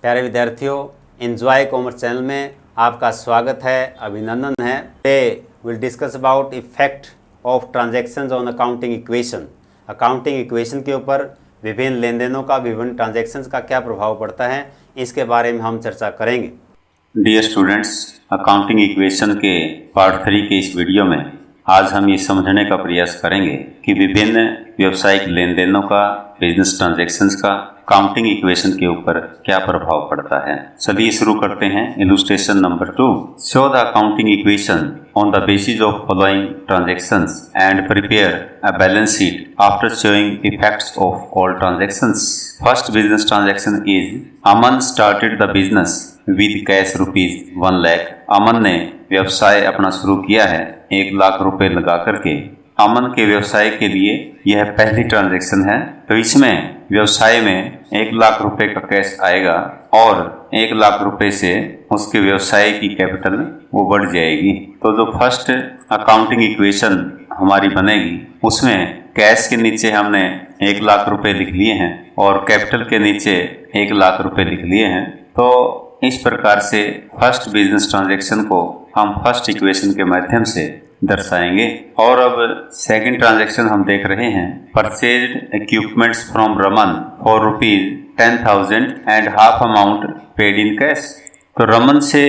प्यारे विद्यार्थियों, enjoy commerce channel में आपका स्वागत है, अभिनंदन है। Today will discuss about effect of transactions on accounting equation. Accounting equation के ऊपर विभिन्न लेन देनों का, विभिन्न ट्रांजैक्शंस का क्या प्रभाव पड़ता है, इसके बारे में हम चर्चा करेंगे। डियर स्टूडेंट्स, अकाउंटिंग इक्वेशन के पार्ट 3 के इस वीडियो में आज हम ये समझने का प्रयास करेंगे कि विभिन्न व्यावसायिक लेन देनों का, बिजनेस ट्रांजैक्शंस का अकाउंटिंग इक्वेशन के ऊपर क्या प्रभाव पड़ता है। चलिए शुरू करते हैं। Illustration number 2, show the accounting equation on the basis of following transactions and prepare a balance sheet after showing effects of all transactions. First business transaction is Aman started the business with cash rupees 1 lakh. अमन ने व्यवसाय अपना शुरू किया है 1 लाख रुपए लगा करके। अमन के व्यवसाय के लिए यह पहली ट्रांजैक्शन है, तो इसमें व्यवसाय में 1 लाख रुपए का कैश आएगा और 1 लाख रुपए से उसके व्यवसाय की कैपिटल वो बढ़ जाएगी। तो जो फर्स्ट अकाउंटिंग इक्वेशन हमारी बनेगी उसमें कैश के नीचे हमने 1 लाख रुपए लिख लिए हैं और कैपिटल के नीचे 1 लाख रुपए लिख लिए हैं। तो इस प्रकार से फर्स्ट बिजनेस ट्रांजैक्शन को हम फर्स्ट इक्वेशन के माध्यम से दर्शाएंगे। और अब सेकंड ट्रांजैक्शन हम देख रहे हैं, purchased equipments from Raman for ₹10,000 and half amount paid in cash. तो रमन से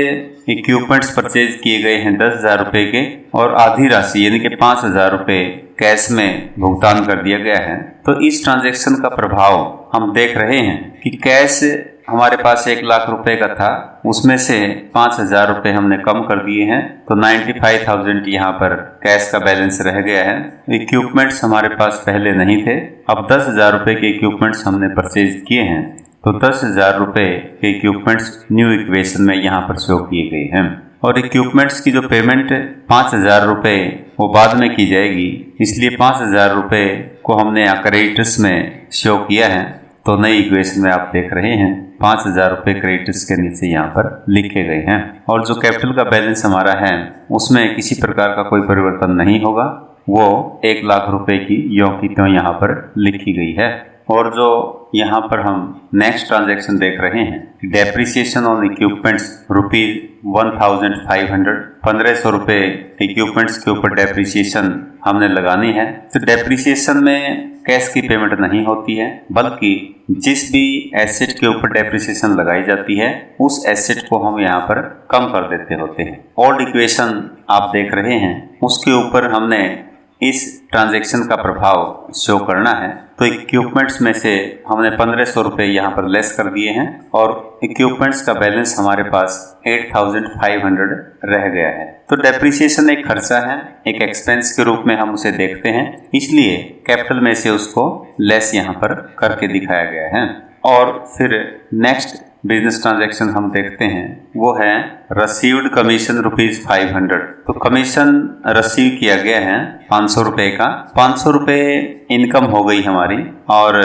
इक्विपमेंट्स परचेज किए गए हैं 10,000 रुपए के और आधी राशि यानी कि 5,000 रुपए कैश में भुगतान कर दिया गया है। तो इस ट्रांजैक्शन का प्रभाव हम देख रहे हैं कि कैश हमारे पास 1 लाख रुपए का था, उसमें से 5,000 रुपए हमने कम कर दिए हैं, तो 95,000 यहाँ पर कैश का बैलेंस रह गया है। इक्विपमेंट्स हमारे पास पहले नहीं थे, अब 10,000 रुपए के इक्विपमेंट्स हमने परचेज किए हैं, तो 10,000 रुपए के इक्विपमेंट्स न्यू इक्वेशन में यहाँ पर शो किए गए हैं। और इक्विपमेंट्स की जो पेमेंट 5,000 रुपए वो बाद में की जाएगी, इसलिए 5,000 रुपए को हमने यहाँ क्रेडिटर्स में शो किया है। तो नई इक्वेशन में आप देख रहे हैं 5,000 रुपए क्रेडिटर्स के नीचे यहाँ पर लिखे गए हैं। और जो कैपिटल का बैलेंस हमारा है उसमें किसी प्रकार का कोई परिवर्तन नहीं होगा, वो 1 लाख रुपए की यों की त्यों यहाँ पर लिखी गई है। और जो यहाँ पर हम नेक्स्ट ट्रांजैक्शन देख रहे हैं, डेप्रिसिएशन ऑन इक्विपमेंट्स ₹1,500, 1,500 रुपए इक्विपमेंट्स के ऊपर डेप्रिसिएशन हमने लगानी है। तो डेप्रिसिएशन में कैश की पेमेंट नहीं होती है, बल्कि जिस भी एसेट के ऊपर डेप्रिसिएशन लगाई जाती है उस एसेट को हम यहाँ पर कम कर देते होते हैं। ओल्ड इक्वेशन आप देख रहे हैं, उसके ऊपर हमने इस ट्रांजैक्शन का प्रभाव शो करना है। तो इक्विपमेंट्स में से हमने 1,500 रुपए यहाँ पर लेस कर दिए हैं और इक्विपमेंट्स का बैलेंस हमारे पास 8,500 रह गया है। तो डेप्रिसिएशन एक खर्चा है, एक एक्सपेंस के रूप में हम उसे देखते हैं, इसलिए कैपिटल में से उसको लेस यहाँ पर करके दिखाया गया है। और फिर नेक्स्ट बिजनेस ट्रांजैक्शन हम देखते हैं, वो है रसीव्ड कमीशन ₹500। तो कमीशन रिसीव किया गया है 500 रुपए का। 500 रुपए इनकम हो गई हमारी, और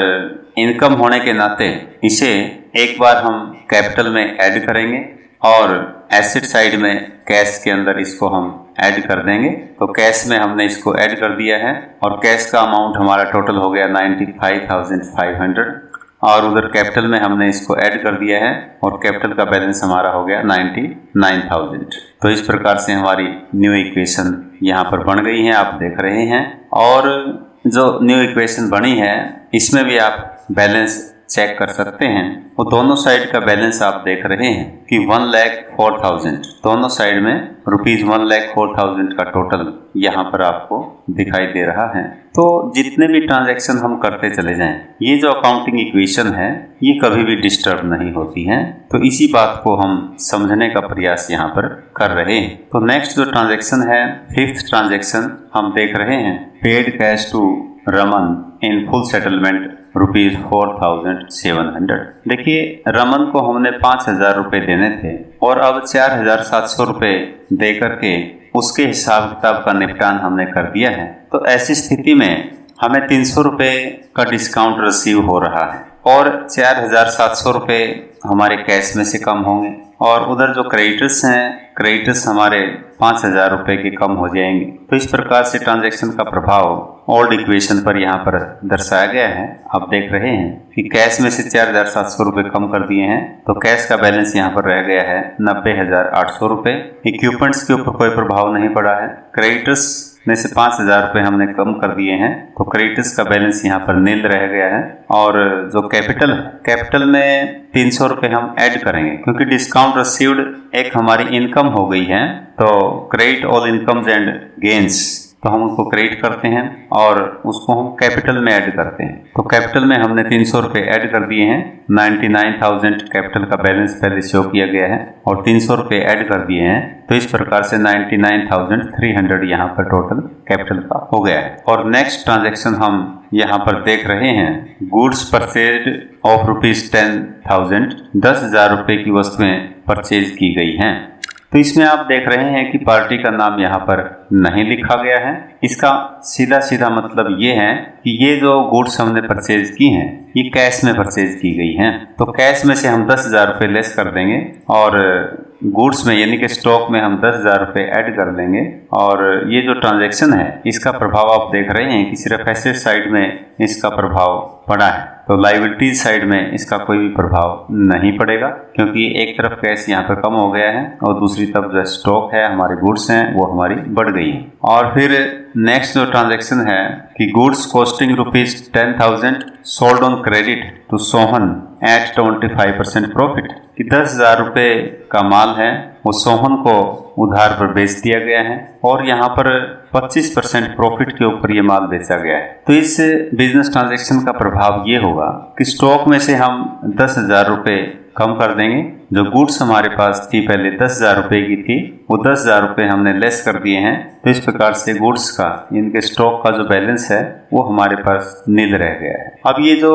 इनकम होने के नाते इसे एक बार हम कैपिटल में ऐड करेंगे और एसेट साइड में कैश के अंदर इसको हम ऐड कर देंगे। तो कैश में हमने इसको ऐड कर दिया है और कैश का अमाउंट हमारा टोटल हो गया 95,500 और उधर कैपिटल में हमने इसको ऐड कर दिया है और कैपिटल का बैलेंस हमारा हो गया 99,000। तो इस प्रकार से हमारी न्यू इक्वेशन यहाँ पर बन गई है, आप देख रहे हैं। और जो न्यू इक्वेशन बनी है इसमें भी आप बैलेंस चेक कर सकते हैं। वो दोनों साइड का बैलेंस आप देख रहे हैं कि 1,04,000, दोनों साइड में ₹1,04,000 का टोटल यहाँ पर आपको दिखाई दे रहा है। तो जितने भी ट्रांजैक्शन हम करते चले जाएं, ये जो अकाउंटिंग इक्वेशन है ये कभी भी डिस्टर्ब नहीं होती है। तो इसी बात को हम समझने का प्रयास यहाँ पर कर रहे हैं। तो नेक्स्ट जो ट्रांजैक्शन है, 5th ट्रांजैक्शन हम देख रहे हैं, paid cash to Raman in full settlement ₹4,700। देखिए, रमन को हमने 5,000 रुपए देने थे और अब 4,700 रुपए दे करके उसके हिसाब किताब का निपटान हमने कर दिया है। तो ऐसी स्थिति में हमें 300 रुपए का डिस्काउंट रिसीव हो रहा है और 4,700 रुपये हमारे कैश में से कम होंगे। और उधर जो क्रेडिटर्स हैं, क्रेडिटर्स हमारे 5,000 रुपये के कम हो जाएंगे। तो इस प्रकार से ट्रांजैक्शन का प्रभाव ओल्ड इक्वेशन पर यहाँ पर दर्शाया गया है। आप देख रहे हैं कि कैश में से 4,700 रुपये कम कर दिए हैं, तो कैश का बैलेंस यहाँ पर रह गया है 90,800 रुपये। इक्विपमेंट्स के ऊपर कोई प्रभाव नहीं पड़ा है। क्रेडिटर्स में से 5,000 रुपये हमने कम कर दिए हैं, तो क्रेडिटर्स का बैलेंस यहाँ पर नील रह गया है। और जो कैपिटल में 300 रुपये हम ऐड करेंगे, क्योंकि डिस्काउंट रिसीव्ड एक हमारी इनकम हो गई है। तो credit all incomes and gains, तो हम उसको क्रेडिट करते हैं और उसको हम कैपिटल में ऐड करते हैं। तो कैपिटल में हमने 300 रुपये ऐड कर दिए हैं। 99,000 कैपिटल का बैलेंस पहले शो किया गया है और 300 रुपये ऐड कर दिए हैं। तो इस प्रकार से 99,300 यहाँ पर टोटल कैपिटल का हो गया है। और नेक्स्ट ट्रांजैक्शन हम यहाँ पर देख रहे हैं, गुड्स परचेज्ड ऑफ ₹10,000, 10,000 रुपये की वस्तुएं परचेज की गई हैं। तो इसमें आप देख रहे हैं कि पार्टी का नाम यहाँ पर नहीं लिखा गया है। इसका सीधा मतलब ये है कि ये जो गुड्स हमने परचेज की हैं, ये कैश में परचेज की गई हैं। तो कैश में से हम 10,000 रुपये लेस कर देंगे और गुड्स में यानी कि स्टॉक में हम 10,000 रुपये ऐड कर देंगे। और ये जो ट्रांजैक्शन है, इसका प्रभाव आप देख रहे हैं कि सिर्फ एसेट साइड में इसका प्रभाव पड़ा है। तो लायबिलिटी साइड में इसका कोई भी प्रभाव नहीं पड़ेगा, क्योंकि एक तरफ कैश यहाँ पर कम हो गया है और दूसरी तरफ जो स्टॉक है, हमारे गुड्स हैं, वो हमारी बढ़ गई है। और फिर नेक्स्ट जो ट्रांजैक्शन है कि goods costing ₹10,000 sold on credit to Sohan at 25% profit, कि 10,000 रुपये का माल है, वो सोहन को उधार पर बेच दिया गया है और यहाँ पर 25% प्रॉफिट के ऊपर ये माल बेचा गया है। तो इस बिजनेस ट्रांजैक्शन का प्रभाव ये होगा कि स्टॉक में से हम 10,000 रुपये कम कर देंगे। जो गुड्स हमारे पास थी पहले 10,000 रुपये की थी, वो 10,000 रुपये हमने लेस कर दिए हैं। तो इस प्रकार से गुड्स का, इनके स्टॉक का जो बैलेंस है, वो हमारे पास नील रह गया है। अब ये जो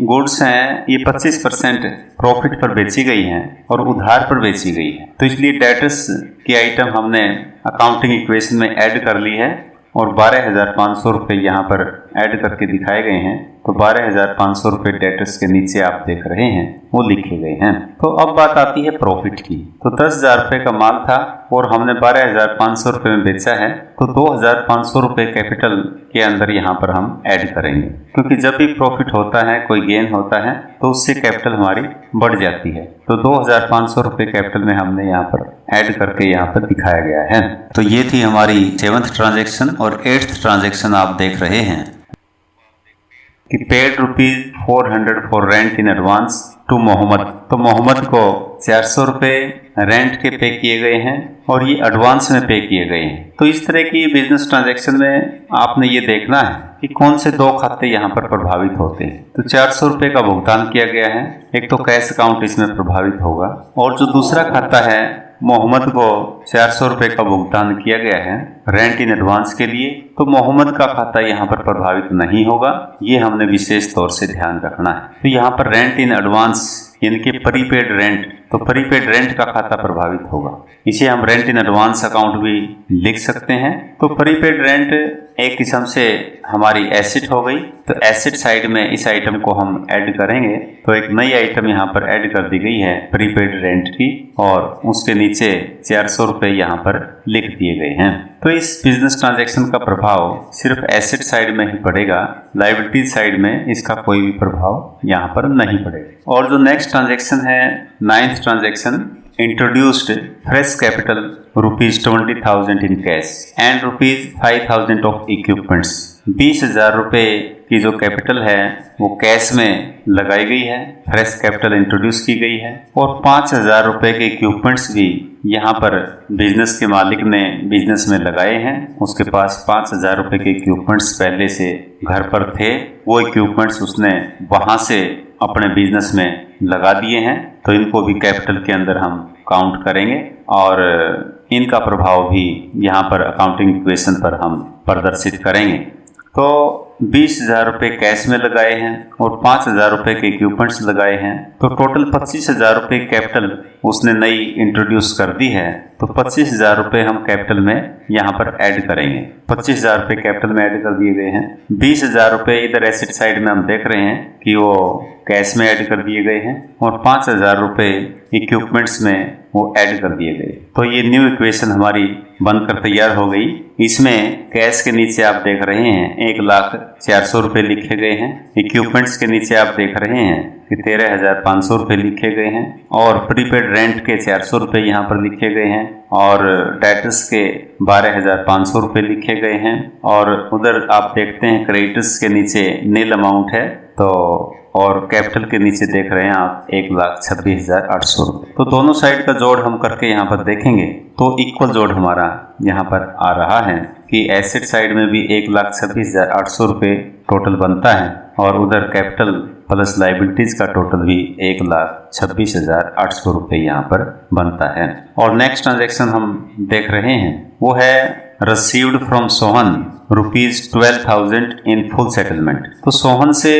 गुड्स हैं, ये 25% प्रॉफिट पर बेची गई हैं और उधार पर बेची गई है। तो इसलिए डेटर्स की आइटम हमने अकाउंटिंग इक्वेशन में ऐड कर ली है और 12,500 रुपये यहाँ पर ऐड करके दिखाए गए हैं। तो 12,500 रुपये डेटर्स के नीचे आप देख रहे हैं, वो लिखे गए हैं। तो अब बात आती है प्रॉफिट की। तो 10,000 रुपये का माल था और हमने 12,500 रुपये में बेचा है, तो 2,500 रुपये कैपिटल के अंदर यहाँ पर हम ऐड करेंगे, क्योंकि जब भी प्रॉफिट होता है, कोई गेन होता है, तो उससे कैपिटल हमारी बढ़ जाती है। तो 2,500 रुपये कैपिटल में हमने यहाँ पर ऐड करके यहाँ पर दिखाया गया है। तो ये थी हमारी 7th ट्रांजैक्शन। और 8th ट्रांजैक्शन आप देख रहे हैं कि paid ₹400 for rent in advance to Mohammed. तो मोहम्मद को 400 रुपये रेंट के पे किए गए हैं और ये एडवांस में पे किए गए हैं। तो इस तरह की बिजनेस ट्रांजैक्शन में आपने ये देखना है कि कौन से दो खाते यहाँ पर प्रभावित होते हैं। तो 400 रुपये का भुगतान किया गया है, एक तो कैश अकाउंट इसमें प्रभावित होगा, और जो दूसरा खाता है, मोहम्मद को 400 रुपये का भुगतान किया गया है रेंट इन एडवांस के लिए, तो मोहम्मद का खाता यहाँ पर प्रभावित नहीं होगा। ये हमने विशेष तौर से ध्यान रखना है। तो यहाँ पर रेंट इन एडवांस यानी कि प्रीपेड रेंट, तो प्रीपेड रेंट का खाता प्रभावित होगा। इसे हम रेंट इन एडवांस अकाउंट भी लिख सकते हैं। तो प्रीपेड रेंट एक किस्म से हमारी एसेट हो गई। तो एसेट साइड में इस आइटम को हम ऐड करेंगे। तो एक नई आइटम यहाँ पर ऐड कर दी गई है प्रीपेड रेंट की, और उसके नीचे 400 रुपये यहाँ पर लिख दिए गए हैं। तो इस बिजनेस ट्रांजैक्शन का प्रभाव सिर्फ एसेट साइड में ही पड़ेगा, लायबिलिटी साइड में इसका कोई भी प्रभाव यहाँ पर नहीं पड़ेगा। और जो नेक्स्ट ट्रांजैक्शन है, 9th transaction, introduced fresh capital ₹20,000 in cash and ₹5,000 of equipments. 20,000 रुपये की जो कैपिटल है वो कैश में लगाई गई है, फ्रेश कैपिटल इंट्रोड्यूस की गई है, और 5,000 रुपये के इक्विपमेंट्स भी यहाँ पर बिजनेस के मालिक ने बिजनेस में लगाए हैं। उसके पास 5,000 रुपये के इक्विपमेंट्स पहले से घर पर थे, वो इक्विपमेंट्स उसने वहाँ से अपने बिजनेस में लगा दिए हैं। तो इनको भी कैपिटल के अंदर हम काउंट करेंगे और इनका प्रभाव भी यहाँ पर अकाउंटिंग इक्वेशन पर हम प्रदर्शित करेंगे। तो 20,000 रुपये कैश में लगाए हैं और 5,000 रुपये के इक्विपमेंट्स लगाए हैं, तो टोटल 25,000 रुपये कैपिटल उसने नई इंट्रोड्यूस कर दी है। तो 25,000 रुपये हम कैपिटल में यहाँ पर ऐड करेंगे। 25,000 रुपये कैपिटल में ऐड कर दिए गए हैं। 20,000 रुपये इधर एसेट साइड में हम देख रहे हैं कि वो कैश में ऐड कर दिए गए हैं और 5,000 रुपये इक्विपमेंट्स में वो ऐड कर दिए गए। तो ये न्यू इक्वेशन हमारी बनकर तैयार हो गई। इसमें कैश के नीचे आप देख रहे हैं 1,04,000 रुपये लिखे गए हैं। इक्विपमेंट्स के नीचे आप देख रहे हैं कि 13,500 रुपये लिखे गए हैं और प्रीपेड रेंट के 400 रुपये यहाँ पर लिखे गए हैं और डेटर्स के 12,500 रुपये लिखे गए हैं और उधर आप देखते हैं क्रेडिटर्स के नीचे नील अमाउंट है तो और कैपिटल के नीचे देख रहे हैं आप 1,26,800 रुपये। तो दोनों साइड का जोड़ हम करके यहाँ पर देखेंगे तो इक्वल जोड़ हमारा यहाँ पर आ रहा है कि एसेट साइड में भी 1,26,800 रुपये टोटल बनता है और उधर कैपिटल प्लस लाइबिलिटीज का टोटल भी 1,26,800 रुपये यहाँ पर बनता है। और नेक्स्ट ट्रांजैक्शन हम देख रहे हैं वो है received from Sohan ₹12,000 in full settlement. तो सोहन से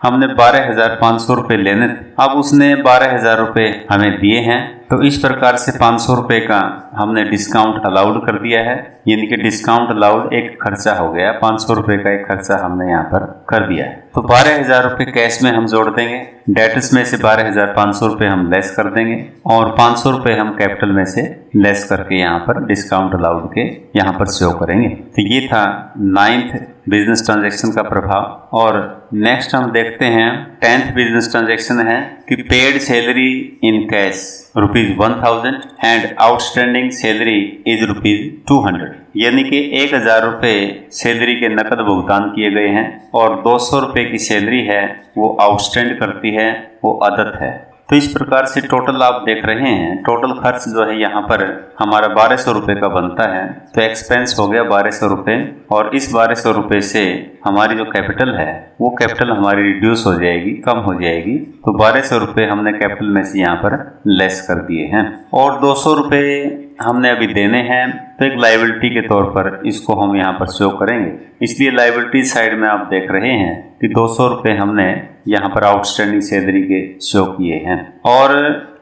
हमने 12,500 रुपये लेने थे, अब उसने 12,000 रुपये हमें दिए हैं तो इस प्रकार से 500 रुपये का हमने डिस्काउंट अलाउड कर दिया है, यानी कि डिस्काउंट अलाउड एक खर्चा हो गया। 500 रुपये का एक खर्चा हमने यहाँ पर कर दिया है। तो 12,000 रुपये कैश में हम जोड़ देंगे, डेटर्स में से 12,500 रुपये हम लेस कर देंगे और 500 रुपये हम कैपिटल में से लेस करके यहाँ पर डिस्काउंट अलाउड के यहाँ पर शो करेंगे। तो ये था 9th बिजनेस ट्रांजैक्शन का प्रभाव। और नेक्स्ट हम देखते हैं 10th बिजनेस ट्रांजैक्शन है कि paid salary in cash ₹1,000 and outstanding salary is ₹200, यानी कि 1,000 रुपये सैलरी के नकद भुगतान किए गए हैं और 200 रुपये की सैलरी है वो आउटस्टैंड करती है, वो अदत है। तो इस प्रकार से टोटल आप देख रहे हैं टोटल खर्च जो है यहाँ पर हमारा 1,200 रुपये का बनता है। तो एक्सपेंस हो गया 1,200 रुपये और इस 1,200 रुपये से हमारी जो कैपिटल है वो कैपिटल हमारी रिड्यूस हो जाएगी, कम हो जाएगी। तो 1,200 रुपये हमने कैपिटल में से यहाँ पर लेस कर दिए हैं और 200 रुपये हमने अभी देने हैं तो एक लायबिलिटी के तौर पर इसको हम यहाँ पर शो करेंगे। इसलिए लायबिलिटी साइड में आप देख रहे हैं कि 200 रुपये हमने यहाँ पर आउटस्टैंडिंग सैलरी के शो किए हैं और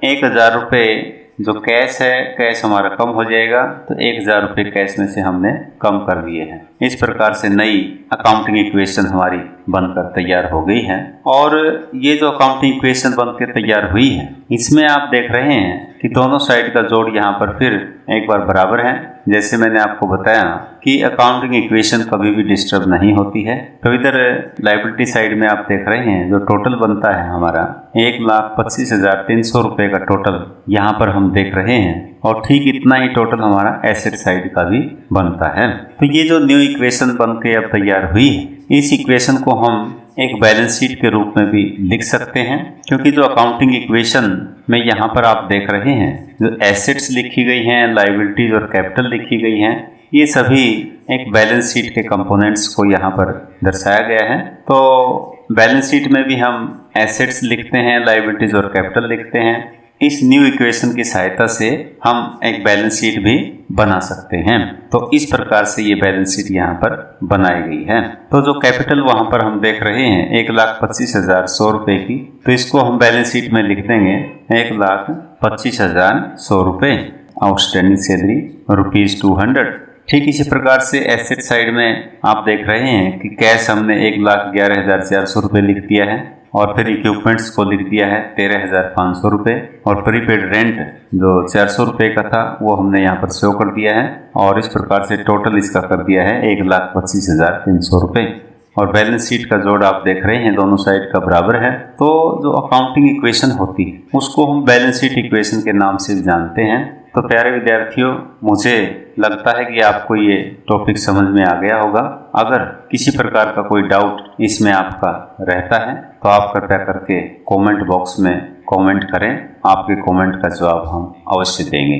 1,000 रुपये जो कैश है, कैश हमारा कम हो जाएगा तो 1,000 रुपये कैश में से हमने कम कर दिए हैं। इस प्रकार से नई अकाउंटिंग इक्वेशन हमारी बनकर तैयार हो गई है। और ये जो अकाउंटिंग इक्वेशन बनकर तैयार हुई है इसमें आप देख रहे हैं कि दोनों साइड का जोड़ यहाँ पर फिर एक बार बराबर है। जैसे मैंने आपको बताया कि अकाउंटिंग इक्वेशन कभी भी डिस्टर्ब नहीं होती है। तो इधर लायबिलिटी साइड में आप देख रहे हैं जो टोटल बनता है हमारा 1,25,300 रुपये का टोटल यहाँ पर हम देख रहे हैं और ठीक इतना ही टोटल हमारा एसेट साइड का भी बनता है। तो ये जो न्यू इक्वेशन बन के अब तैयार हुई है इस इक्वेशन को हम एक बैलेंस शीट के रूप में भी लिख सकते हैं, क्योंकि जो अकाउंटिंग इक्वेशन में यहाँ पर आप देख रहे हैं जो एसेट्स लिखी गई हैं, लायबिलिटीज और कैपिटल लिखी गई हैं, ये सभी एक बैलेंस शीट के कंपोनेंट्स को यहाँ पर दर्शाया गया है। तो बैलेंस शीट में भी हम एसेट्स लिखते हैं, लायबिलिटीज और कैपिटल लिखते हैं। इस न्यू इक्वेशन की सहायता से हम एक बैलेंस शीट भी बना सकते हैं। तो इस प्रकार से ये बैलेंस शीट यहाँ पर बनाई गई है। तो जो कैपिटल वहाँ पर हम देख रहे हैं 1,25,100 रुपये की, तो इसको हम बैलेंस शीट में लिख देंगे 1,25,100 रुपये। Outstanding salary ₹200। ठीक इसी प्रकार से एसेट साइड में आप देख रहे हैं कि कैश हमने 1,11,400 रुपये लिख दिया है और फिर इक्विपमेंट्स को लिख दिया है 13,500 रुपये और प्रीपेड रेंट जो 400 रुपये का था वो हमने यहाँ पर शो कर दिया है और इस प्रकार से टोटल इसका कर दिया है 1,25,300 रुपये। और बैलेंस शीट का जोड़ आप देख रहे हैं दोनों साइड का बराबर है। तो जो अकाउंटिंग इक्वेशन होती है उसको हम बैलेंस शीट इक्वेशन के नाम से जानते हैं। तो प्यारे विद्यार्थियों, मुझे लगता है कि आपको ये टॉपिक समझ में आ गया होगा। अगर किसी प्रकार का कोई डाउट इसमें आपका रहता है तो आप कृपया करके कमेंट बॉक्स में कमेंट करें, आपके कमेंट का जवाब हम अवश्य देंगे।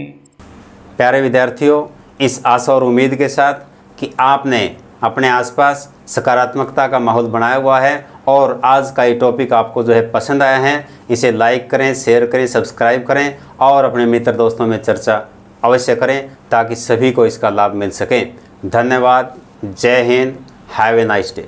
प्यारे विद्यार्थियों, इस आशा और उम्मीद के साथ कि आपने अपने आसपास सकारात्मकता का माहौल बनाया हुआ है और आज का ये टॉपिक आपको जो है पसंद आया है, इसे लाइक करें, शेयर करें, सब्सक्राइब करें और अपने मित्र दोस्तों में चर्चा अवश्य करें ताकि सभी को इसका लाभ मिल सके। धन्यवाद। जय Hind. Have a nice day.